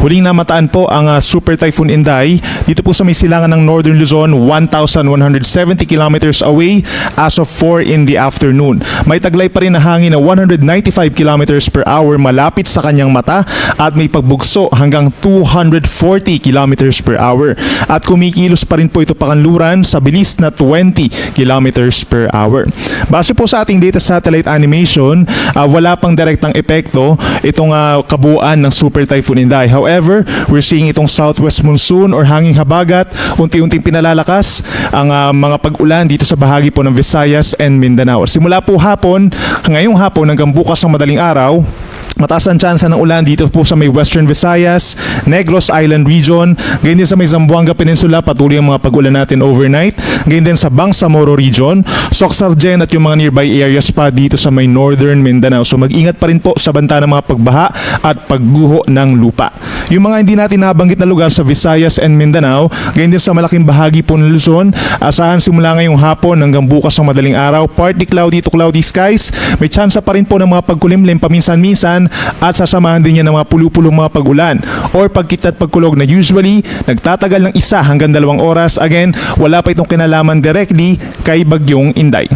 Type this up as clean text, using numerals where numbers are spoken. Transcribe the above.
Huling namataan po ang Super Typhoon Inday dito po sa may silangan ng Northern Luzon, 1,170 kilometers away as of 4 in the afternoon. May taglay pa rin na hangin na 195 kilometers per hour malapit sa kanyang mata at may pagbugso hanggang 240 kilometers per hour. At kumikilos pa rin po ito pakanluran sa bilis na 20 kilometers per hour. Base po sa ating data satellite animation, wala pang direktang epekto itong kabuuan ng Super Typhoon Inday. However, we're seeing itong southwest monsoon or hanging habagat, unti-unting pinalalakas ang mga pag-ulan dito sa bahagi po ng Visayas and Mindanao. Simula po hapon, ngayong hapon hanggang bukas ng madaling araw, mataas ang tsansa ng ulan dito po sa may Western Visayas, Negros Island region, ganyan din sa may Zamboanga Peninsula, patuloy ang mga pag-ulan natin overnight, ganyan din sa Bangsamoro region, Soxargen at yung mga nearby areas pa dito sa may Northern Mindanao. So mag-ingat pa rin po sa banta ng mga pagbaha at pagguho ng lupa. Yung mga hindi natin nabanggit na lugar sa Visayas and Mindanao, ganyan din sa malaking bahagi po ng Luzon, asahan simula ngayong hapon hanggang bukas ng madaling araw, partly cloudy to cloudy skies, may tsansa pa rin po ng mga pagkulimlim paminsan-minsan at sasamahan din niya ng mga pulu-pulong mga pag-ulan or pagkit at pagkulog na usually nagtatagal ng 1 hanggang 2 oras. Again, wala pa itong kinalaman directly kay Bagyong Inday.